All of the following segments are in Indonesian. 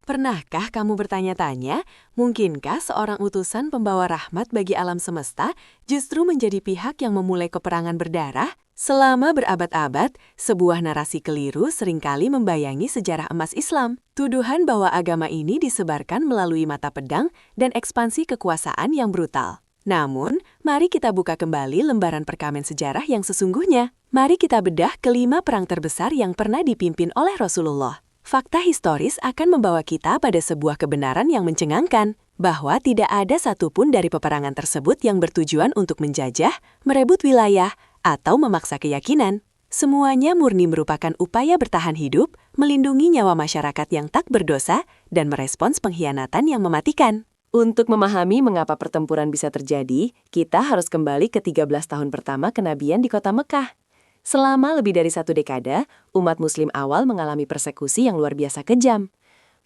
Pernahkah kamu bertanya-tanya, mungkinkah seorang utusan pembawa rahmat bagi alam semesta justru menjadi pihak yang memulai peperangan berdarah? Selama berabad-abad, sebuah narasi keliru seringkali membayangi sejarah emas Islam. Tuduhan bahwa agama ini disebarkan melalui mata pedang dan ekspansi kekuasaan yang brutal. Namun, mari kita buka kembali lembaran perkamen sejarah yang sesungguhnya. Mari kita bedah kelima perang terbesar yang pernah dipimpin oleh Rasulullah. Fakta historis akan membawa kita pada sebuah kebenaran yang mencengangkan, bahwa tidak ada satupun dari peperangan tersebut yang bertujuan untuk menjajah, merebut wilayah, atau memaksa keyakinan. Semuanya murni merupakan upaya bertahan hidup, melindungi nyawa masyarakat yang tak berdosa, dan merespons pengkhianatan yang mematikan. Untuk memahami mengapa pertempuran bisa terjadi, kita harus kembali ke 13 tahun pertama kenabian di kota Mekah. Selama lebih dari 1 dekade, umat muslim awal mengalami persekusi yang luar biasa kejam.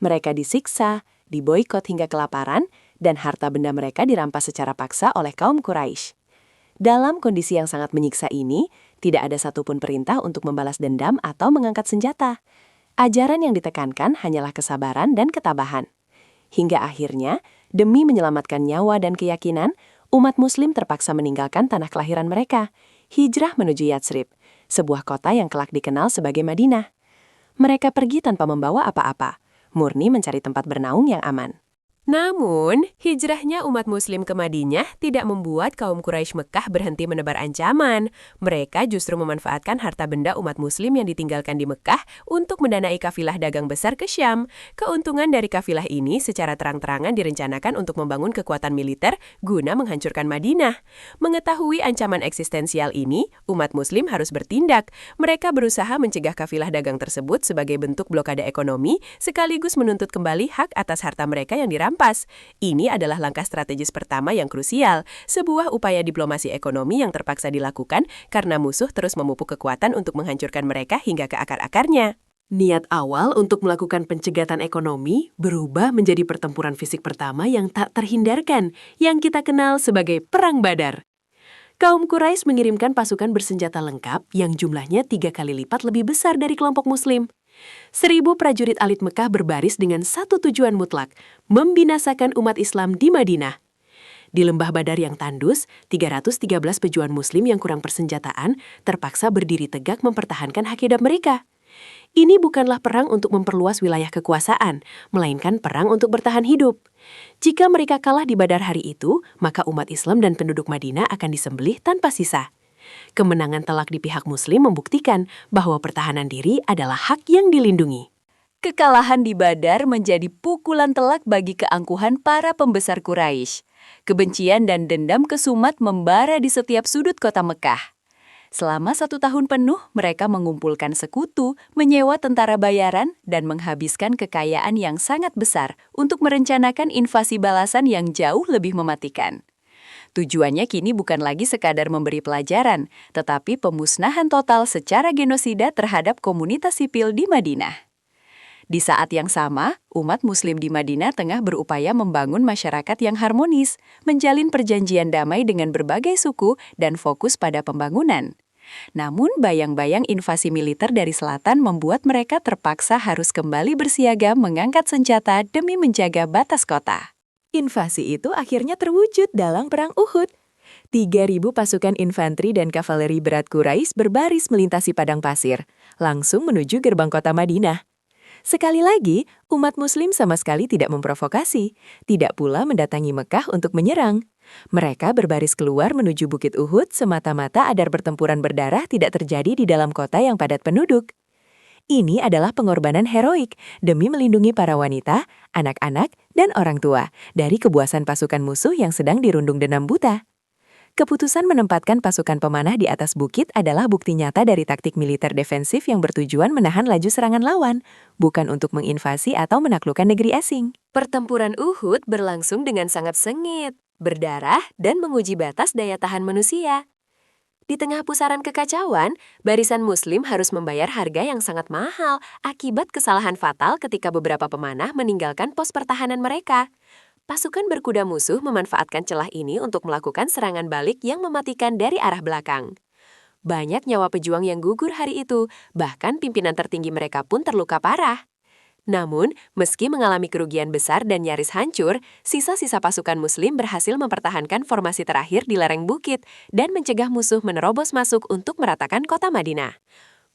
Mereka disiksa, diboikot hingga kelaparan, dan harta benda mereka dirampas secara paksa oleh kaum Quraisy. Dalam kondisi yang sangat menyiksa ini, tidak ada satupun perintah untuk membalas dendam atau mengangkat senjata. Ajaran yang ditekankan hanyalah kesabaran dan ketabahan. Hingga akhirnya, demi menyelamatkan nyawa dan keyakinan, umat muslim terpaksa meninggalkan tanah kelahiran mereka, hijrah menuju Yatsrib, sebuah kota yang kelak dikenal sebagai Madinah. Mereka pergi tanpa membawa apa-apa, murni mencari tempat bernaung yang aman. Namun, hijrahnya umat muslim ke Madinah tidak membuat kaum Quraisy Mekah berhenti menebar ancaman. Mereka justru memanfaatkan harta benda umat muslim yang ditinggalkan di Mekah untuk mendanai kafilah dagang besar ke Syam. Keuntungan dari kafilah ini secara terang-terangan direncanakan untuk membangun kekuatan militer guna menghancurkan Madinah. Mengetahui ancaman eksistensial ini, umat muslim harus bertindak. Mereka berusaha mencegah kafilah dagang tersebut sebagai bentuk blokade ekonomi, sekaligus menuntut kembali hak atas harta mereka yang dirampas. Ini adalah langkah strategis pertama yang krusial, sebuah upaya diplomasi ekonomi yang terpaksa dilakukan karena musuh terus memupuk kekuatan untuk menghancurkan mereka hingga ke akar-akarnya. Niat awal untuk melakukan pencegatan ekonomi berubah menjadi pertempuran fisik pertama yang tak terhindarkan, yang kita kenal sebagai Perang Badar. Kaum Quraisy mengirimkan pasukan bersenjata lengkap yang jumlahnya 3 kali lipat lebih besar dari kelompok muslim. 1.000 prajurit alit Mekah berbaris dengan satu tujuan mutlak, membinasakan umat Islam di Madinah. Di lembah Badar yang tandus, 313 pejuang muslim yang kurang persenjataan terpaksa berdiri tegak mempertahankan hak hidup mereka. Ini bukanlah perang untuk memperluas wilayah kekuasaan, melainkan perang untuk bertahan hidup. Jika mereka kalah di Badar hari itu, maka umat Islam dan penduduk Madinah akan disembelih tanpa sisa. Kemenangan telak di pihak muslim membuktikan bahwa pertahanan diri adalah hak yang dilindungi. Kekalahan di Badar menjadi pukulan telak bagi keangkuhan para pembesar Quraisy. Kebencian dan dendam kesumat membara di setiap sudut kota Mekah. Selama 1 tahun penuh, mereka mengumpulkan sekutu, menyewa tentara bayaran, dan menghabiskan kekayaan yang sangat besar untuk merencanakan invasi balasan yang jauh lebih mematikan. Tujuannya kini bukan lagi sekadar memberi pelajaran, tetapi pemusnahan total secara genosida terhadap komunitas sipil di Madinah. Di saat yang sama, umat muslim di Madinah tengah berupaya membangun masyarakat yang harmonis, menjalin perjanjian damai dengan berbagai suku, dan fokus pada pembangunan. Namun, bayang-bayang invasi militer dari selatan membuat mereka terpaksa harus kembali bersiaga mengangkat senjata demi menjaga batas kota. Invasi itu akhirnya terwujud dalam Perang Uhud. 3.000 pasukan infanteri dan kavaleri berat Quraisy berbaris melintasi padang pasir, langsung menuju gerbang kota Madinah. Sekali lagi, umat muslim sama sekali tidak memprovokasi, tidak pula mendatangi Mekah untuk menyerang. Mereka berbaris keluar menuju Bukit Uhud semata-mata agar pertempuran berdarah tidak terjadi di dalam kota yang padat penduduk. Ini adalah pengorbanan heroik demi melindungi para wanita, anak-anak, dan orang tua dari kebuasan pasukan musuh yang sedang dirundung dendam buta. Keputusan menempatkan pasukan pemanah di atas bukit adalah bukti nyata dari taktik militer defensif yang bertujuan menahan laju serangan lawan, bukan untuk menginvasi atau menaklukkan negeri asing. Pertempuran Uhud berlangsung dengan sangat sengit, berdarah, dan menguji batas daya tahan manusia. Di tengah pusaran kekacauan, barisan muslim harus membayar harga yang sangat mahal akibat kesalahan fatal ketika beberapa pemanah meninggalkan pos pertahanan mereka. Pasukan berkuda musuh memanfaatkan celah ini untuk melakukan serangan balik yang mematikan dari arah belakang. Banyak nyawa pejuang yang gugur hari itu, bahkan pimpinan tertinggi mereka pun terluka parah. Namun, meski mengalami kerugian besar dan nyaris hancur, sisa-sisa pasukan Muslim berhasil mempertahankan formasi terakhir di lereng bukit dan mencegah musuh menerobos masuk untuk meratakan kota Madinah.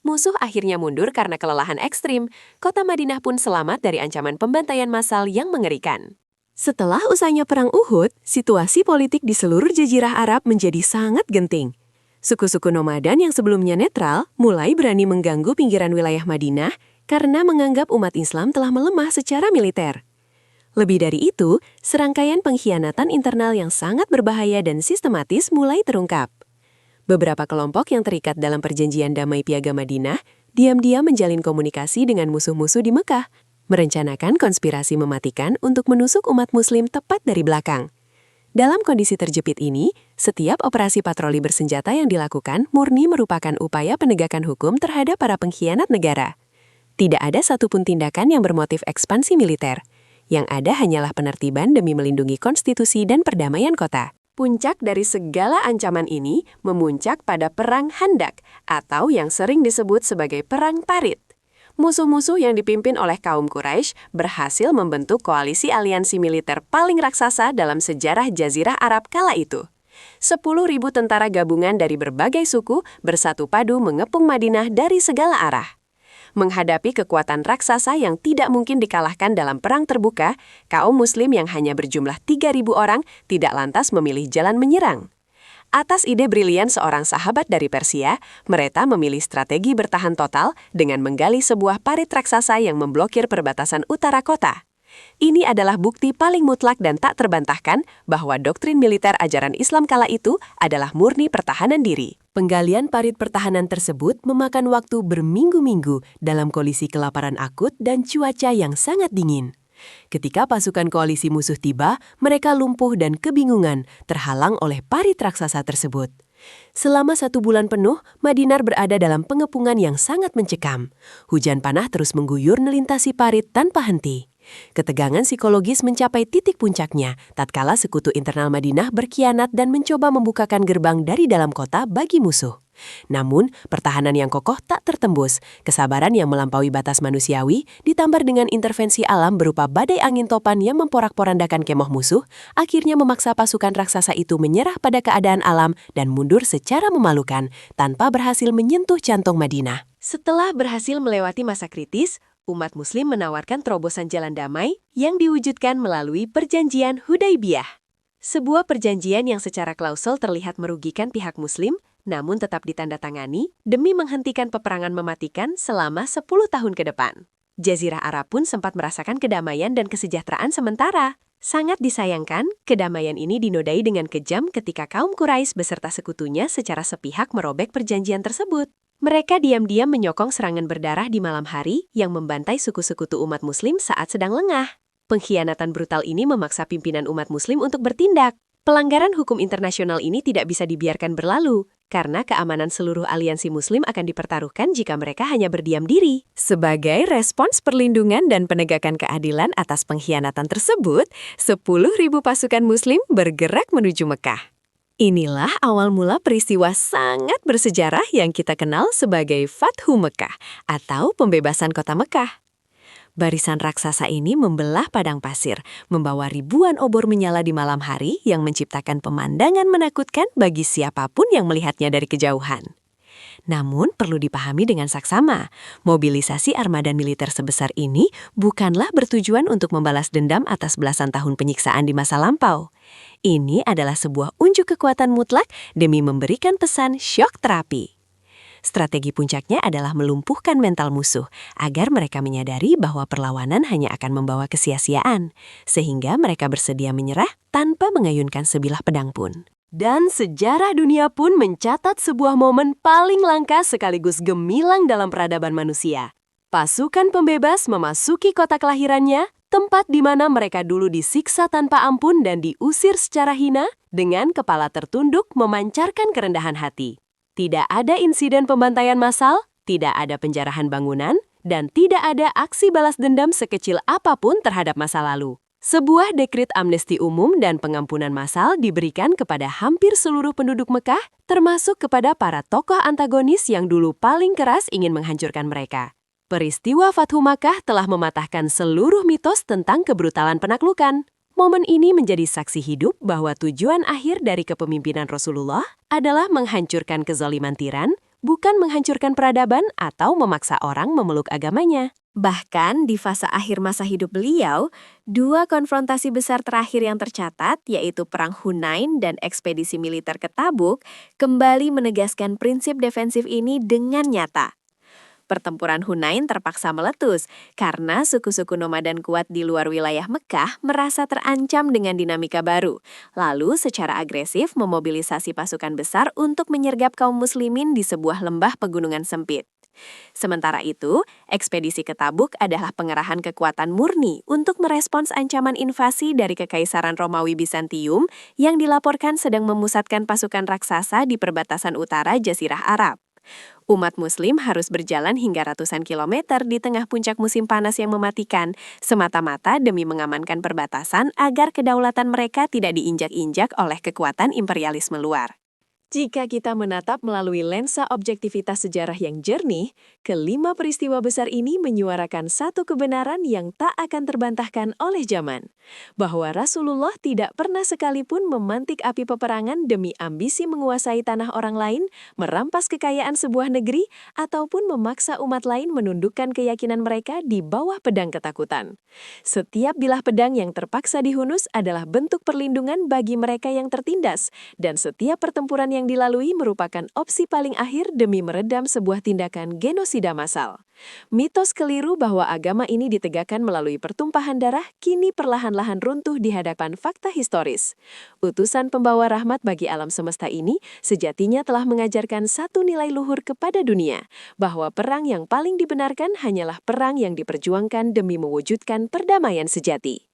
Musuh akhirnya mundur karena kelelahan ekstrim. Kota Madinah pun selamat dari ancaman pembantaian massal yang mengerikan. Setelah usainya Perang Uhud, situasi politik di seluruh Jazirah Arab menjadi sangat genting. Suku-suku nomaden yang sebelumnya netral mulai berani mengganggu pinggiran wilayah Madinah karena menganggap umat Islam telah melemah secara militer. Lebih dari itu, serangkaian pengkhianatan internal yang sangat berbahaya dan sistematis mulai terungkap. Beberapa kelompok yang terikat dalam perjanjian damai Piagam Madinah diam-diam menjalin komunikasi dengan musuh-musuh di Mekah, merencanakan konspirasi mematikan untuk menusuk umat Muslim tepat dari belakang. Dalam kondisi terjepit ini, setiap operasi patroli bersenjata yang dilakukan murni merupakan upaya penegakan hukum terhadap para pengkhianat negara. Tidak ada satupun tindakan yang bermotif ekspansi militer. Yang ada hanyalah penertiban demi melindungi konstitusi dan perdamaian kota. Puncak dari segala ancaman ini memuncak pada Perang Handak atau yang sering disebut sebagai Perang Parit. Musuh-musuh yang dipimpin oleh kaum Quraisy berhasil membentuk koalisi aliansi militer paling raksasa dalam sejarah Jazirah Arab kala itu. 10.000 tentara gabungan dari berbagai suku bersatu padu mengepung Madinah dari segala arah. Menghadapi kekuatan raksasa yang tidak mungkin dikalahkan dalam perang terbuka, kaum Muslim yang hanya berjumlah 3.000 orang tidak lantas memilih jalan menyerang. Atas ide brilian seorang sahabat dari Persia, mereka memilih strategi bertahan total dengan menggali sebuah parit raksasa yang memblokir perbatasan utara kota. Ini adalah bukti paling mutlak dan tak terbantahkan bahwa doktrin militer ajaran Islam kala itu adalah murni pertahanan diri. Penggalian parit pertahanan tersebut memakan waktu berminggu-minggu dalam kondisi kelaparan akut dan cuaca yang sangat dingin. Ketika pasukan koalisi musuh tiba, mereka lumpuh dan kebingungan, terhalang oleh parit raksasa tersebut. Selama 1 bulan penuh, Madinah berada dalam pengepungan yang sangat mencekam. Hujan panah terus mengguyur melintasi parit tanpa henti. Ketegangan psikologis mencapai titik puncaknya, tatkala sekutu internal Madinah berkhianat dan mencoba membukakan gerbang dari dalam kota bagi musuh. Namun, pertahanan yang kokoh tak tertembus, kesabaran yang melampaui batas manusiawi, ditambah dengan intervensi alam berupa badai angin topan yang memporak-porandakan kemah musuh, akhirnya memaksa pasukan raksasa itu menyerah pada keadaan alam dan mundur secara memalukan, tanpa berhasil menyentuh jantung Madinah. Setelah berhasil melewati masa kritis, umat Muslim menawarkan terobosan jalan damai yang diwujudkan melalui Perjanjian Hudaybiyah. Sebuah perjanjian yang secara klausul terlihat merugikan pihak Muslim, namun tetap ditandatangani demi menghentikan peperangan mematikan selama 10 tahun ke depan. Jazirah Arab pun sempat merasakan kedamaian dan kesejahteraan sementara. Sangat disayangkan, kedamaian ini dinodai dengan kejam ketika kaum Quraisy beserta sekutunya secara sepihak merobek perjanjian tersebut. Mereka diam-diam menyokong serangan berdarah di malam hari yang membantai suku-sekutu umat Muslim saat sedang lengah. Pengkhianatan brutal ini memaksa pimpinan umat Muslim untuk bertindak. Pelanggaran hukum internasional ini tidak bisa dibiarkan berlalu, karena keamanan seluruh aliansi Muslim akan dipertaruhkan jika mereka hanya berdiam diri. Sebagai respons perlindungan dan penegakan keadilan atas pengkhianatan tersebut, 10.000 pasukan Muslim bergerak menuju Mekah. Inilah awal mula peristiwa sangat bersejarah yang kita kenal sebagai Fathu Mekah atau pembebasan kota Mekah. Barisan raksasa ini membelah padang pasir, membawa ribuan obor menyala di malam hari yang menciptakan pemandangan menakutkan bagi siapapun yang melihatnya dari kejauhan. Namun perlu dipahami dengan saksama, mobilisasi armada militer sebesar ini bukanlah bertujuan untuk membalas dendam atas belasan tahun penyiksaan di masa lampau. Ini adalah sebuah unjuk kekuatan mutlak demi memberikan pesan syok terapi. Strategi puncaknya adalah melumpuhkan mental musuh agar mereka menyadari bahwa perlawanan hanya akan membawa kesia-siaan, sehingga mereka bersedia menyerah tanpa mengayunkan sebilah pedang pun. Dan sejarah dunia pun mencatat sebuah momen paling langka sekaligus gemilang dalam peradaban manusia. Pasukan pembebas memasuki kota kelahirannya, tempat di mana mereka dulu disiksa tanpa ampun dan diusir secara hina, dengan kepala tertunduk memancarkan kerendahan hati. Tidak ada insiden pembantaian massal, tidak ada penjarahan bangunan, dan tidak ada aksi balas dendam sekecil apapun terhadap masa lalu. Sebuah dekret amnesti umum dan pengampunan massal diberikan kepada hampir seluruh penduduk Mekah, termasuk kepada para tokoh antagonis yang dulu paling keras ingin menghancurkan mereka. Peristiwa Fathu Makkah telah mematahkan seluruh mitos tentang kebrutalan penaklukan. Momen ini menjadi saksi hidup bahwa tujuan akhir dari kepemimpinan Rasulullah adalah menghancurkan kezaliman tiran, bukan menghancurkan peradaban atau memaksa orang memeluk agamanya. Bahkan di fase akhir masa hidup beliau, dua konfrontasi besar terakhir yang tercatat, yaitu Perang Hunain dan ekspedisi militer ke Tabuk, kembali menegaskan prinsip defensif ini dengan nyata. Pertempuran Hunain terpaksa meletus karena suku-suku nomaden kuat di luar wilayah Mekah merasa terancam dengan dinamika baru, lalu secara agresif memobilisasi pasukan besar untuk menyergap kaum muslimin di sebuah lembah pegunungan sempit. Sementara itu, ekspedisi ke Tabuk adalah pengerahan kekuatan murni untuk merespons ancaman invasi dari Kekaisaran Romawi Bizantium yang dilaporkan sedang memusatkan pasukan raksasa di perbatasan utara Jazirah Arab. Umat muslim harus berjalan hingga ratusan kilometer di tengah puncak musim panas yang mematikan, semata-mata demi mengamankan perbatasan agar kedaulatan mereka tidak diinjak-injak oleh kekuatan imperialisme luar. Jika kita menatap melalui lensa objektivitas sejarah yang jernih, kelima peristiwa besar ini menyuarakan satu kebenaran yang tak akan terbantahkan oleh zaman. Bahwa Rasulullah tidak pernah sekalipun memantik api peperangan demi ambisi menguasai tanah orang lain, merampas kekayaan sebuah negeri, ataupun memaksa umat lain menundukkan keyakinan mereka di bawah pedang ketakutan. Setiap bilah pedang yang terpaksa dihunus adalah bentuk perlindungan bagi mereka yang tertindas, dan setiap pertempuran yang dilalui merupakan opsi paling akhir demi meredam sebuah tindakan genosida massal. Mitos keliru bahwa agama ini ditegakkan melalui pertumpahan darah kini perlahan-lahan runtuh di hadapan fakta historis. Utusan pembawa rahmat bagi alam semesta ini sejatinya telah mengajarkan satu nilai luhur kepada dunia, bahwa perang yang paling dibenarkan hanyalah perang yang diperjuangkan demi mewujudkan perdamaian sejati.